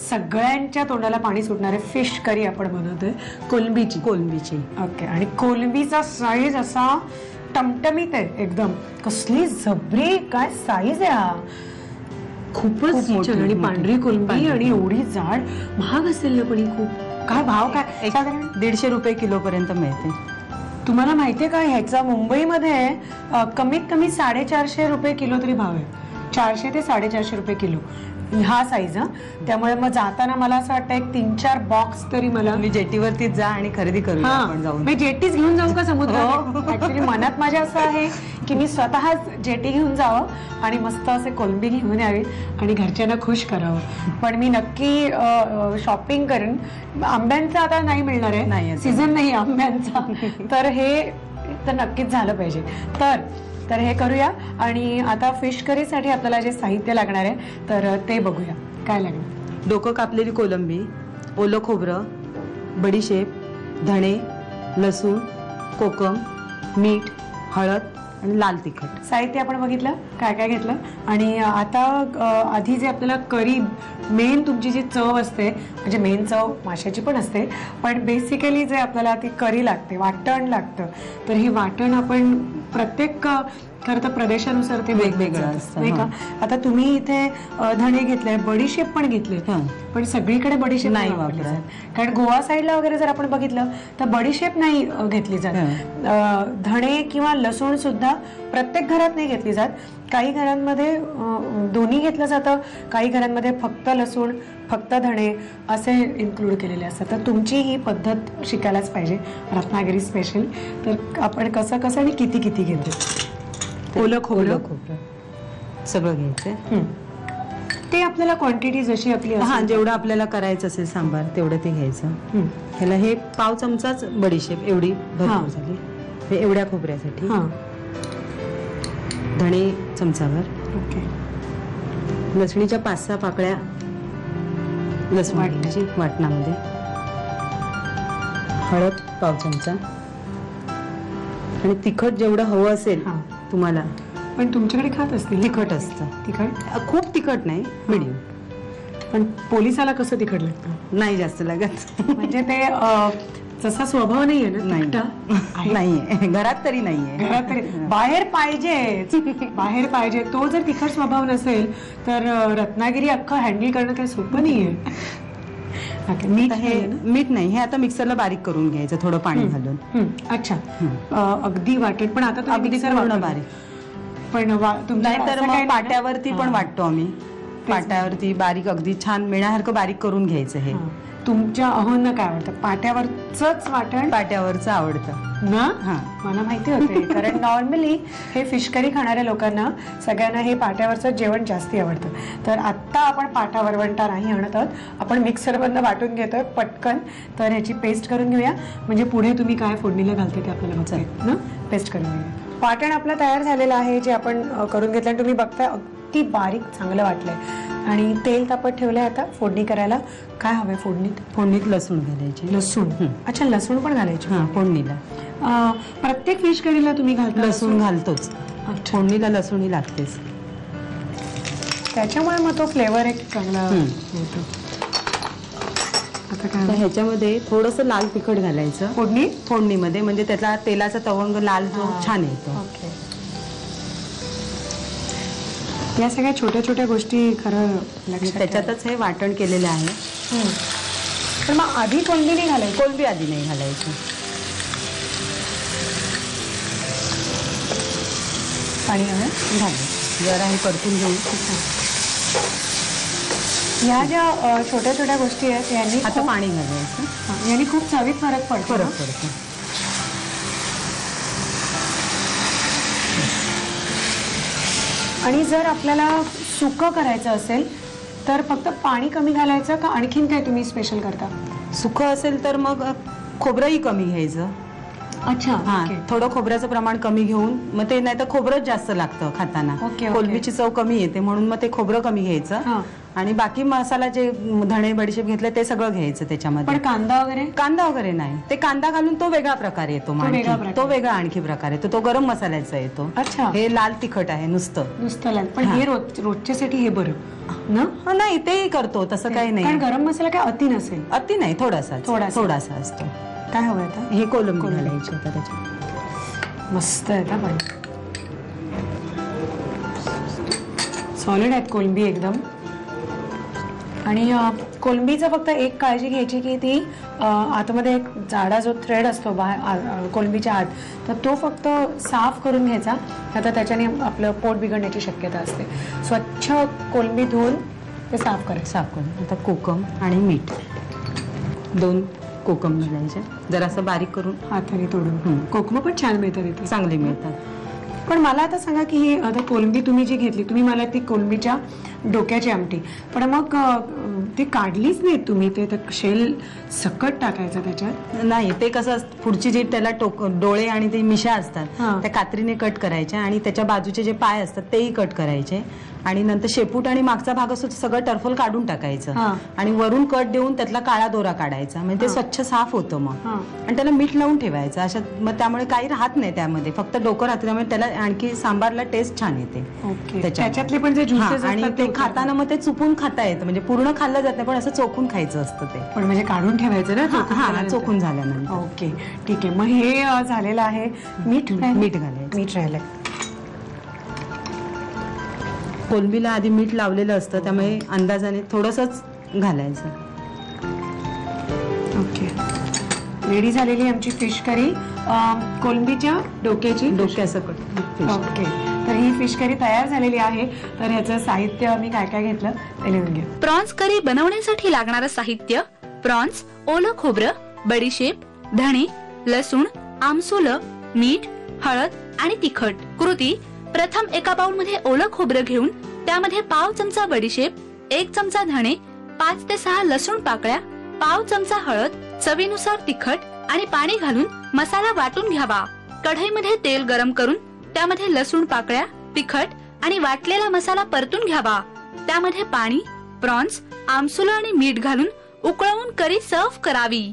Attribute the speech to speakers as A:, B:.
A: सगळ्यांच्या तोंडाला पाणी सुटणारे फिश करी आपण बनवतोय कोलंबीची ओके. आणि कोलंबीचा साईज असा टमटमीत आहे एकदम. कसली जबरी काय साईज आहे हा. खूपच छान. आणि पांढरी कोलंबी आणि एवढी जाड. महाग असेल ना पण ही खूप. काय भाव काय?
B: साधारण 150 रुपये किलो पर्यंत मिळते.
A: तुम्हाला माहितीये का ह्याचा मुंबईमध्ये कमीत कमी 450 रुपये किलो तरी भाव आहे. 400 ते 450 रुपये किलो हा साईज. त्यामुळे मग जाताना मला असं वाटतं एक 3-4 बॉक्स तरी मला.
B: मी जेटीवरती जा आणि खरेदी करू आपण जाऊन.
A: मी जेटीच घेऊन जाऊ का समुद्रात? ऍक्च्युली मनात माझ्या असं आहे की मी स्वतःच जेटी घेऊन जावं आणि मस्त असे कोलंबी घेऊन यावी आणि घरच्यांना खुश करावं. पण मी नक्की शॉपिंग करेन. आंब्यांचं आता नाही मिळणार आहे, सीझन नाही आंब्यांचा. तर हे तर नक्कीच झालं पाहिजे. तर हे करूया. आणि आता फिश करीसाठी आपल्याला जे साहित्य लागणार आहे तर ते बघूया काय लागणार.
B: डोकं कापलेली कोलंबी, ओलं खोबरं, बडीशेप, धणे, लसूण, कोकम, मीठ, हळद आणि लाल तिखट.
A: साहित्य आपण बघितलं काय काय घेतलं. आणि आता आधी जे आपल्याला करी मेन तुमची जी चव असते म्हणजे मेन चव माशाची पण असते पण बेसिकली जे आपल्याला ती करी लागते वाटण लागतं. तर हे वाटण आपण प्रत्येक खरं तर प्रदेशानुसार ते वेगवेगळं असतं नाही का. आता तुम्ही इथे धणे घेतले, बडीशेप पण घेतले पण सगळीकडे बडीशेप नाही वापरली जात. कारण गोवा साईडला वगैरे जर आपण बघितलं तर बडीशेप नाही घेतली जात. धणे किंवा लसूण सुद्धा प्रत्येक घरात नाही घेतली जात. काही घरांमध्ये दोन्ही घेतलं जातं, काही घरांमध्ये फक्त लसूण फक्त धणे असे इन्क्लूड केलेले असतात. तर तुमची ही पद्धत शिकायलाच पाहिजे रत्नागिरी स्पेशल. तर आपण कसं कसं आणि किती किती घेतो. ओलं खोबरं
B: सगळं घ्यायचं.
A: ते आपल्याला क्वांटिटी जशी आपली
B: जेवढं आपल्याला करायचं असेल सांबार तेवढं ते घ्यायचं. ह्याला हे पाव चमचाच बडीशेप एवढी भरपूर झाली. हे एवढ्या खोबऱ्यासाठी. धणे चमचाभर.
A: ओके.
B: लसणीच्या 5-6 पाकळ्या लसूण वाटणामध्ये. हळद पाव चमचा. आणि तिखट जेवढं हवं असेल तुम्हाला.
A: पण तुमच्याकडे खात असतील
B: तिखट असतं.
A: तिखट
B: खूप तिखट नाही, मिडियम.
A: पण पोलिसाला कसं तिखट लागतं?
B: नाही जास्त लागत.
A: म्हणजे ते जसा स्वभाव नाहीये ना.
B: नाहीये घरात तरी नाहीये.
A: घरात तरी बाहेर पाहिजे. तो जर तिखट स्वभाव नसेल तर रत्नागिरी अख्खं हँडल करणं काही सोपं नाहीये.
B: मीठ नाही. हे आता मिक्सरला बारीक करून घ्यायचं थोडं पाणी घालून.
A: अच्छा. अगदी वाटेल पण आता
B: अगदी पूर्ण बारीक.
A: पण
B: नाहीतर मग पाट्यावरती पण वाटतो आम्ही. पाट्यावरती बारीक अगदी छान मिळण्यासारखं बारीक करून घ्यायचं. हे
A: तुमच्या अहोंना काय आवडतं? पाट्यावरच वाटण?
B: पाट्यावरचं आवडतं
A: ना. मला माहिती होते कारण नॉर्मली हे फिश करी खाणाऱ्या लोकांना सगळ्यांना हे पाट्यावरचं जेवण जास्ती आवडतं. तर आत्ता आपण पाटा वरवंटा नाही आणत आहोत, आपण मिक्सरमधनं वाटून घेतोय पटकन. तर ह्याची पेस्ट करून घेऊया म्हणजे पुढे तुम्ही काय फोडणीला घालते ते आपल्याला बघता येईल ना. पेस्ट करून घेऊया. वाटण आपलं तयार झालेलं आहे जे आपण करून घेतलं. तुम्ही बघताय अगदी बारीक चांगलं वाटलंय. आणि तेल तापत ठेवलंय. आता फोडणी करायला काय हवंय?
B: फोडणीत लसूण घालायचे.
A: लसूण. अच्छा, लसूण पण घालायचे
B: फोडणीला.
A: प्रत्येक फिश करीला तुम्ही घालता
B: लसूण? घालतोच. फोडणीला लसूण ही लागतेच.
A: त्याच्यामुळे मग तो फ्लेवर एक चांगला येतो. आता काय
B: ह्याच्यामध्ये थोडंसं लाल तिखट घालायचं फोडणीमध्ये म्हणजे त्याचा तेलाचा तवंग लाल जो छान येतो.
A: या सगळ्या छोट्या छोट्या गोष्टी खरं लक्षात.
B: त्याच्यातच हे वाटण केलेलं आहे.
A: पण मग आधी कोलंबी नाही घालायची?
B: कोलंबी आधी नाही घालायची.
A: पाणी घालायचं
B: जरा हे परतून घेऊ.
A: ह्या ज्या छोट्या छोट्या गोष्टी आहेत यांनी
B: आता पाणी घालायचं.
A: यांनी खूप चवीत फरक पडतो. आणि जर आपल्याला सुकं करायचं असेल तर फक्त पाणी कमी घालायचं का आणखीन काय तुम्ही स्पेशल करता?
B: सुकं असेल तर मग खोबरंही कमी घ्यायचं.
A: अच्छा.
B: थोडं खोबऱ्याचं प्रमाण कमी घेऊन मग ते नाही तर खोबरंच जास्त लागतं खाताना. कोलंबीची चव कमी येते म्हणून मग ते खोबरं कमी घ्यायचं आणि बाकी मसाला जे धणे बडीशेप घेतले ते सगळं घ्यायचं त्याच्यामध्ये.
A: पण कांदा वगैरे
B: नाही, ते कांदा घालून तो वेगळा प्रकार येतो. तो वेगळा आणखी प्रकार येतो, तो गरम मसाल्याचा येतो.
A: अच्छा,
B: हे लाल तिखट आहे नुसतं
A: लाल. पण हे रोजच्यासाठी हे बरं ना?
B: नाही, तेही करतो, तसं काही नाही.
A: कारण गरम मसाला काय अति नसेल.
B: अति नाही, थोडासा असतो.
A: काय हवं आता?
B: हे कोलंबी घालायची आता त्याच्यात.
A: मस्त आहे पण सॉलिड आहेत कोलंबी एकदम. आणि कोलंबीचं फक्त एक काळजी घ्यायची की ती आतमध्ये एक जाडा जो थ्रेड असतो कोलंबीच्या आत, तर तो फक्त साफ करून घ्यायचा, आता त्याच्याने आपलं पोट बिघडण्याची शक्यता असते. स्वच्छ कोलंबी धुवून ते साफ करून.
B: आता कोकम आणि मीठ, 2 कोकम घालायचे, जरासं बारीक करून
A: हाताने तोडून. कोकम पण छान मिळतात इथे,
B: चांगले मिळतात.
A: पण मला आता सांगा की ही आता कोलंबी तुम्ही जी घेतली, तुम्ही मला ती कोलंबीच्या डोक्याची आमटी, पण मग ती काढलीच नाही तुम्ही, ते शेल सकट टाकायचं त्याच्यात?
B: नाही, ते कसं पुढची जी त्याला डोळे आणि ते मिशा असतात त्या कात्रीने कट करायच्या, आणि त्याच्या बाजूचे जे पाय असतात तेही कट करायचे, आणि नंतर शेपूट आणि मागचा भाग असतो सगळं टर्फल काढून टाकायचं, आणि वरून कट देऊन त्यातला काळा दोरा काढायचा, म्हणजे ते स्वच्छ साफ होतं मग. आणि त्याला मीठ लावून ठेवायचं अशा, मग त्यामुळे काही राहत नाही त्यामध्ये, फक्त डोकं राहतं, त्यामुळे त्याला आणखी सांबारला टेस्ट छान येते.
A: त्याच्यातले पण जे ज्युसेस
B: आणि ते खाताना मग ते चुकून खाता येतं, म्हणजे पूर्ण खाल्लं जात नाही, पण असं चोखून खायचं असतं ते.
A: पण म्हणजे काढून ठेवायचं ना
B: चोखून झाल्यानंतर.
A: ओके, ठीक आहे. मग हे झालेलं आहे. मीठ
B: घालायचं.
A: मीठ राहिलंय.
B: कोलंबीला आधी मीठ लावलेलं असतं, त्यामुळे अंदाजाने थोडंसंच घालायचं.
A: ओके, रेडी झालेली आमची फिश करी, कोलंबीच्या डोक्यासकट. ओके, तर ही फिश करी तयार झालेली आहे. तर ह्याचं साहित्य मी काय काय घेतलं ते लिहून घ्या.
C: प्रॉन्स करी बनवण्यासाठी लागणारं साहित्य: प्रॉन्स, ओलं खोबरं, बडीशेप, धणे, लसूण, आमसुलं, मीठ, हळद आणि तिखट. कृती: प्रथम एका बाउल मध्ये ओलं खोबरं घेऊन त्यामध्ये पाव चमचा बडीशेप, 1 चमचा धणे, 5 ते 6 लसूण पाकळ्या, पाव चमचा हळद, चवीनुसार तिखट आणि पाणी घालून मसाला वाटून घ्यावा. कढईमध्ये तेल गरम करून त्यामध्ये लसूण पाकळ्या, तिखट आणि वाटलेला मसाला परतून घ्यावा. त्यामध्ये पाणी, प्रॉन्स, आमसुलं आणि मीठ घालून उकळवून करी सर्व्ह करावी.